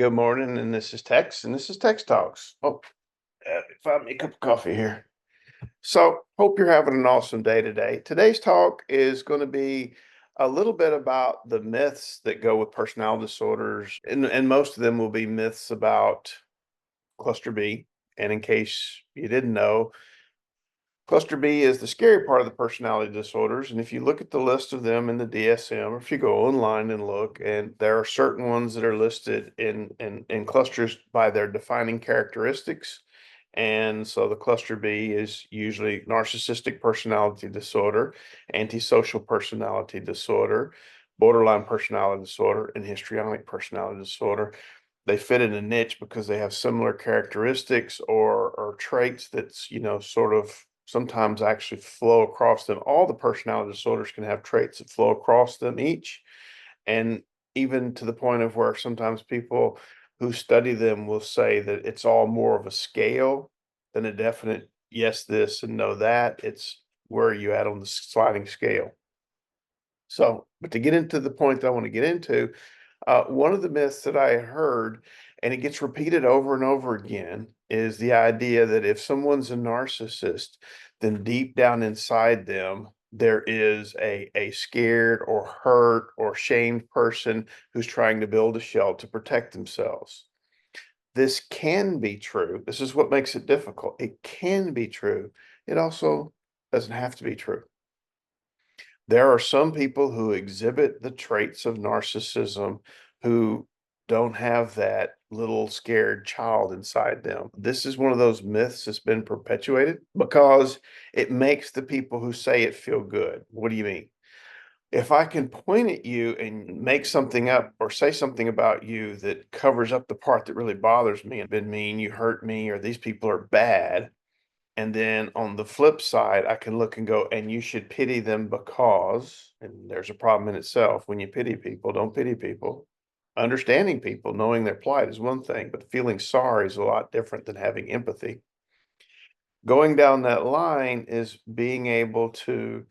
good morning, and this is Tex, and this is Tex Talks. Oh, find me a cup of coffee here. So, hope you're having an awesome day today. Today's talk is going to be a little bit about the myths that go with personality disorders, and most of them will be myths about cluster B. And in case you didn't know, cluster B is the scary part of the personality disorders. And if you look at the list of them in the DSM, or if you go online and look, and there are certain ones that are listed in clusters by their defining characteristics. And so the cluster B is usually narcissistic personality disorder, antisocial personality disorder, borderline personality disorder, and histrionic personality disorder. They fit in a niche because they have similar characteristics or traits that's, sort of sometimes actually flow across them. All the personality disorders can have traits that flow across them each. And even to the point of where sometimes people who study them will say that it's all more of a scale than a definite yes, this and no, that. It's where are you at on the sliding scale. So, but to get into the point that I want to get into, one of the myths that I heard, and it gets repeated over and over again, is the idea that if someone's a narcissist, then deep down inside them, there is a scared or hurt or shamed person who's trying to build a shell to protect themselves. This can be true. This is what makes it difficult. It can be true. It also doesn't have to be true. There are some people who exhibit the traits of narcissism who don't have that little scared child inside them. This is one of those myths that's been perpetuated because it makes the people who say it feel good. What do you mean? If I can point at you and make something up or say something about you that covers up the part that really bothers me and been mean, you hurt me, or these people are bad, and then on the flip side, I can look and go, and you should pity them because, and there's a problem in itself when you pity people, don't pity people. Understanding people, knowing their plight is one thing, but feeling sorry is a lot different than having empathy. Going down that line is being able to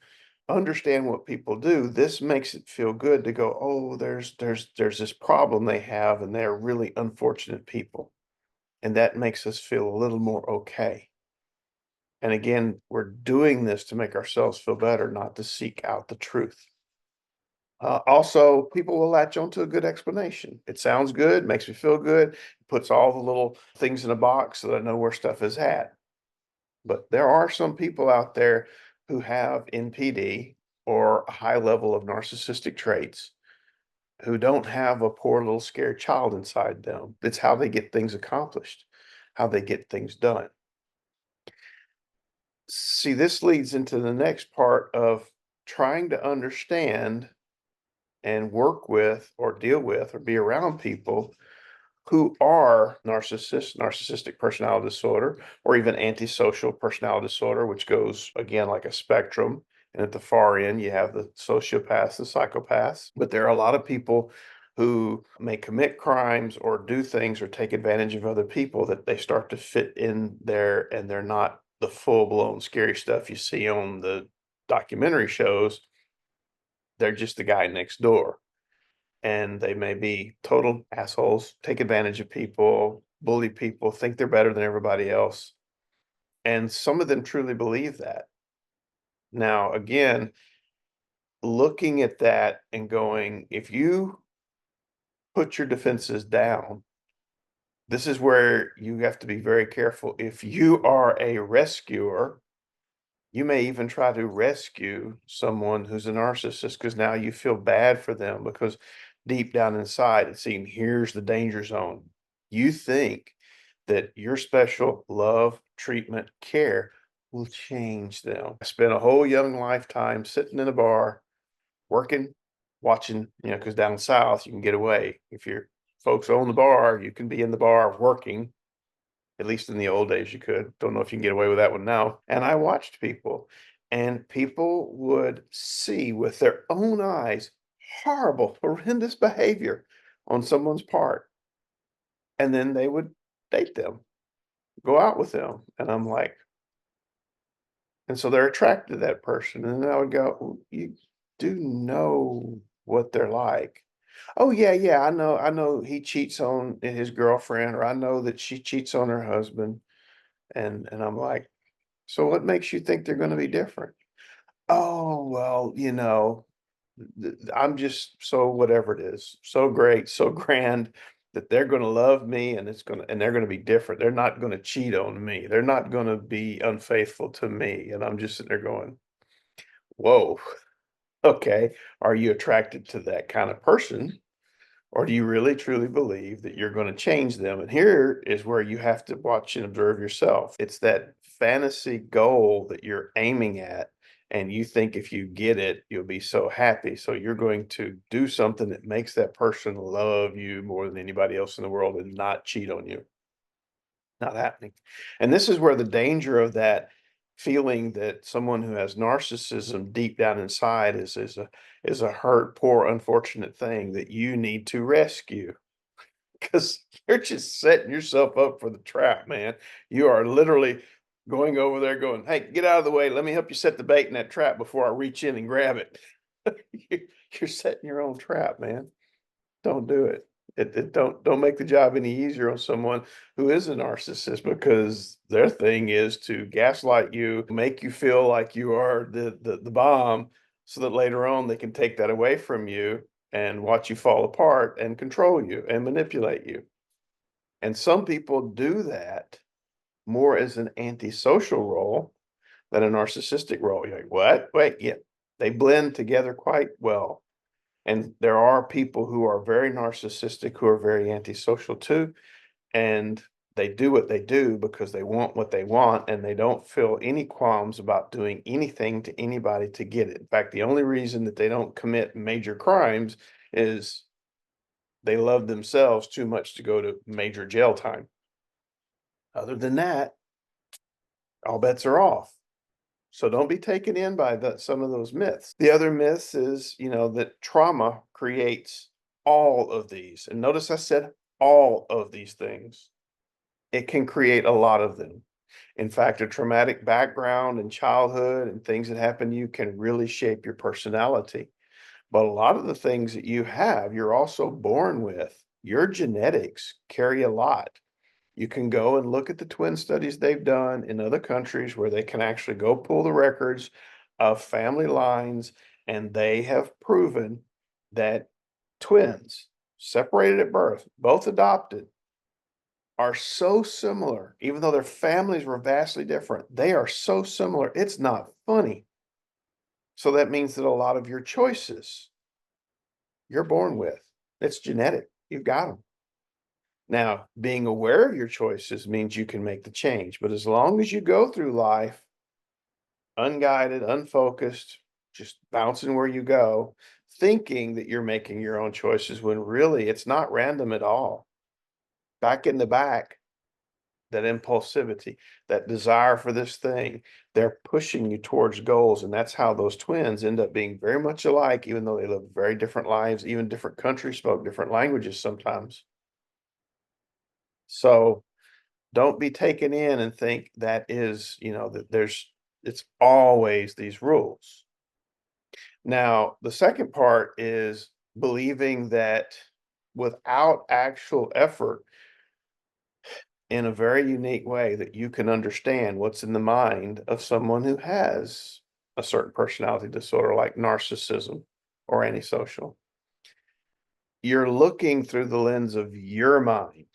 understand what people do. This makes it feel good to go, oh, there's this problem they have, and they're really unfortunate people. And that makes us feel a little more okay. And again, we're doing this to make ourselves feel better, not to seek out the truth. Also, people will latch onto a good explanation. It sounds good, makes me feel good, puts all the little things in a box so that I know where stuff is at. But there are some people out there who have NPD or a high level of narcissistic traits who don't have a poor little scared child inside them. It's how they get things accomplished, how they get things done. See, this leads into the next part of trying to understand and work with or deal with or be around people who are narcissistic personality disorder, or even antisocial personality disorder, which goes again like a spectrum. And at the far end, you have the sociopaths, the psychopaths. But there are a lot of people who may commit crimes or do things or take advantage of other people that they start to fit in there, and they're not the full blown scary stuff you see on the documentary shows. They're just the guy next door, and they may be total assholes, take advantage of people, bully people, think they're better than everybody else. And some of them truly believe that. Now, again, looking at that and going, if you put your defenses down, this is where you have to be very careful. If you are a rescuer, you may even try to rescue someone who's a narcissist because now you feel bad for them because deep down inside it's saying, here's the danger zone. You think that your special love, treatment, care will change them. I spent a whole young lifetime sitting in a bar, working, watching, because down south you can get away. If your folks own the bar, you can be in the bar working. At least in the old days, you could. Don't know if you can get away with that one now. And I watched people, and people would see with their own eyes horrible, horrendous behavior on someone's part. And then they would date them, go out with them. And I'm like, and so they're attracted to that person. And then I would go, "Well, you do know what they're like. Oh yeah, yeah, I know he cheats on his girlfriend, or I know that she cheats on her husband. And I'm like, so what makes you think they're going to be different? Oh, well, I'm just so whatever it is, so great, so grand that they're going to love me, and they're going to be different. They're not going to cheat on me. They're not going to be unfaithful to me. And I'm just sitting there going, whoa, okay. Are you attracted to that kind of person? Or do you really truly believe that you're going to change them? And here is where you have to watch and observe yourself. It's that fantasy goal that you're aiming at. And you think if you get it, you'll be so happy. So you're going to do something that makes that person love you more than anybody else in the world and not cheat on you. Not happening. And this is where the danger of that feeling that someone who has narcissism deep down inside is a hurt, poor, unfortunate thing that you need to rescue, because you're just setting yourself up for the trap, man. You are literally going over there going, "Hey, get out of the way. Let me help you set the bait in that trap before I reach in and grab it." You're setting your own trap, man. Don't do it. Don't make the job any easier on someone who is a narcissist, because their thing is to gaslight you, make you feel like you are the bomb, so that later on they can take that away from you and watch you fall apart and control you and manipulate you. And some people do that more as an antisocial role than a narcissistic role. You're like, what? Wait, yeah. They blend together quite well. And there are people who are very narcissistic who are very antisocial too. And they do what they do because they want what they want, and they don't feel any qualms about doing anything to anybody to get it. In fact, the only reason that they don't commit major crimes is they love themselves too much to go to major jail time. Other than that, all bets are off. So don't be taken in by some of those myths. The other myths is, that trauma creates all of these. And notice I said all of these things. It can create a lot of them. In fact, a traumatic background in childhood and things that happen to you can really shape your personality. But a lot of the things that you have, you're also born with. Your genetics carry a lot. You can go and look at the twin studies they've done in other countries where they can actually go pull the records of family lines, and they have proven that twins separated at birth, both adopted, are so similar, even though their families were vastly different. They are so similar, it's not funny. So that means that a lot of your choices you're born with. It's genetic. You've got them. Now, being aware of your choices means you can make the change. But as long as you go through life unguided, unfocused, just bouncing where you go, thinking that you're making your own choices when really it's not random at all. Back in the back, that impulsivity, that desire for this thing, they're pushing you towards goals. And that's how those twins end up being very much alike, even though they live very different lives, even different countries, spoke different languages sometimes. So don't be taken in and think that is, that it's always these rules. Now, the second part is believing that without actual effort, in a very unique way, that you can understand what's in the mind of someone who has a certain personality disorder like narcissism or antisocial. You're looking through the lens of your mind.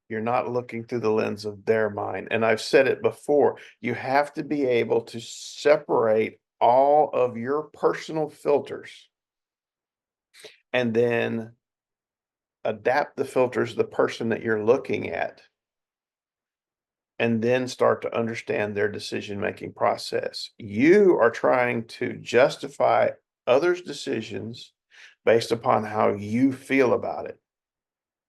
You're not looking through the lens of their mind. And I've said it before, you have to be able to separate all of your personal filters and then adapt the filters to the person that you're looking at, and then start to understand their decision-making process. You are trying to justify others' decisions based upon how you feel about it.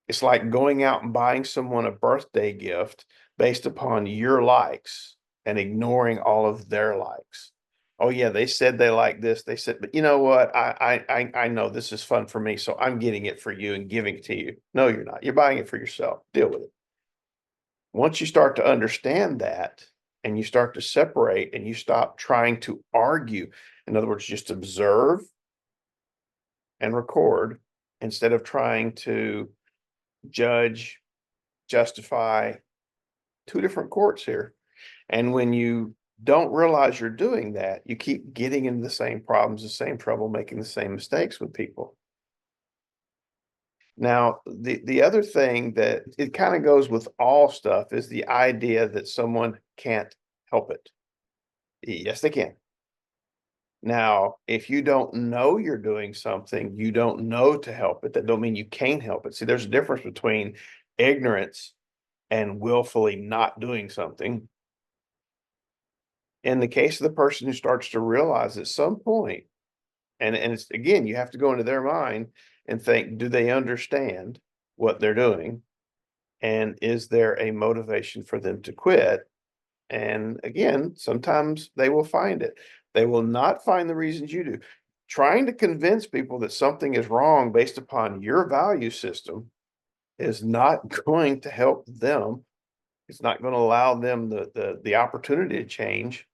It's like going out and buying someone a birthday gift based upon your likes and ignoring all of their likes. Oh yeah, they said they like this. They said, but you know what? I know this is fun for me, so I'm getting it for you and giving it to you. No, you're not. You're buying it for yourself. Deal with it. Once you start to understand that, and you start to separate, and you stop trying to argue, in other words, just observe and record instead of trying to judge, justify. Two different courts here. And when you don't realize you're doing that, you keep getting into the same problems, the same trouble, making the same mistakes with people. Now, the other thing that it kind of goes with all stuff is the idea that someone can't help it. Yes, they can. Now, if you don't know you're doing something, you don't know to help it, that don't mean you can't help it. See, there's a difference between ignorance and willfully not doing something. In the case of the person who starts to realize at some point, and it's again, you have to go into their mind and think, do they understand what they're doing? And is there a motivation for them to quit? And again, sometimes they will find it. They will not find the reasons you do. Trying to convince people that something is wrong based upon your value system is not going to help them. It's not going to allow them the opportunity to change.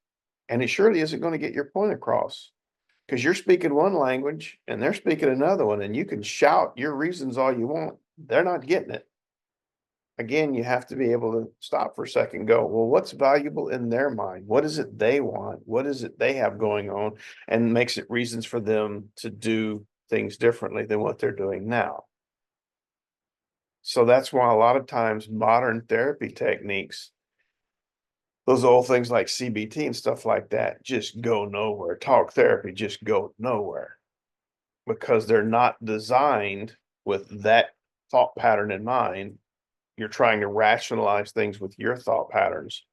And it surely isn't going to get your point across because you're speaking one language and they're speaking another one, and you can shout your reasons all you want. They're not getting it. Again, you have to be able to stop for a second and go, well, what's valuable in their mind? What is it they want? What is it they have going on? And makes it reasons for them to do things differently than what they're doing now. So that's why a lot of times modern therapy techniques, those old things like CBT and stuff like that, just go nowhere. Talk therapy just go nowhere because they're not designed with that thought pattern in mind. You're trying to rationalize things with your thought patterns.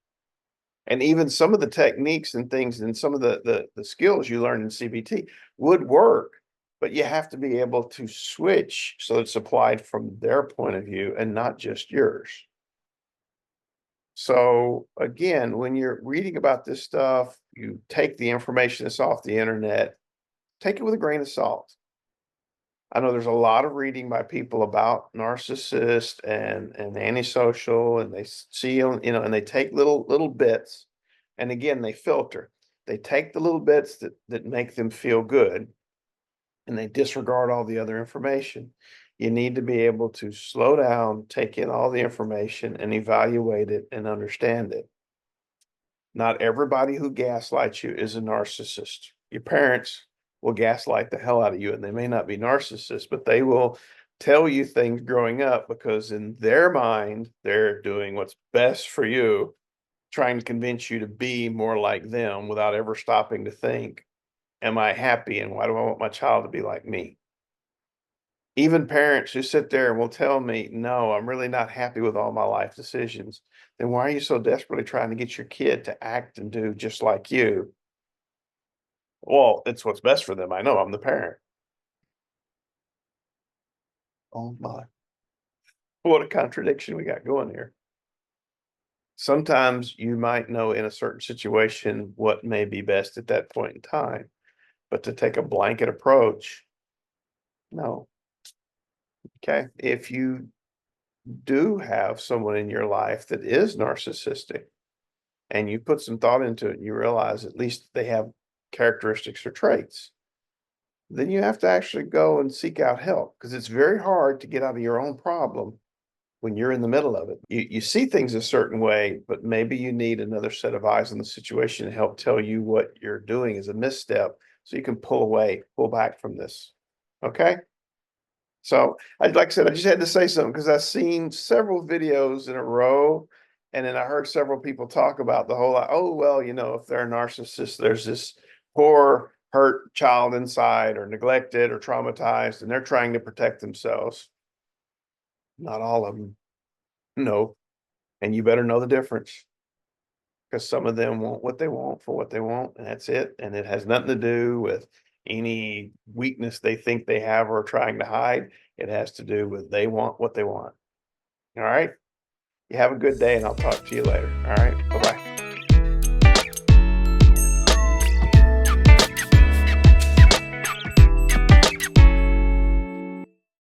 And even some of the techniques and things and some of the skills you learn in CBT would work, but you have to be able to switch so it's applied from their point of view and not just yours. So again, when you're reading about this stuff, you take the information that's off the internet, take it with a grain of salt. I know there's a lot of reading by people about narcissists and antisocial, and they see them, and they take little bits, and again they filter. They take the little bits that make them feel good, and they disregard all the other information. You need to be able to slow down, take in all the information, and evaluate it and understand it. Not everybody who gaslights you is a narcissist. Your parents will gaslight the hell out of you, and they may not be narcissists, but they will tell you things growing up because in their mind, they're doing what's best for you, trying to convince you to be more like them without ever stopping to think, am I happy and why do I want my child to be like me? Even parents who sit there and will tell me, no, I'm really not happy with all my life decisions. Then why are you so desperately trying to get your kid to act and do just like you? Well, it's what's best for them. I know I'm the parent. Oh my, what a contradiction we got going here. Sometimes you might know in a certain situation what may be best at that point in time, but to take a blanket approach, no. Okay. If you do have someone in your life that is narcissistic and you put some thought into it and you realize at least they have characteristics or traits, then you have to actually go and seek out help because it's very hard to get out of your own problem when you're in the middle of it. You see things a certain way, but maybe you need another set of eyes on the situation to help tell you what you're doing is a misstep so you can pull away, pull back from this. Okay. So, like I said, I just had to say something because I've seen several videos in a row, and then I heard several people talk about the whole, oh, well, if they're a narcissist, there's this poor, hurt child inside, or neglected, or traumatized, and they're trying to protect themselves. Not all of them. No. And you better know the difference because some of them want what they want for what they want, and that's it. And it has nothing to do with any weakness they think they have or are trying to hide. It has to do with they want what they want. All right. You have a good day, and I'll talk to you later. All right.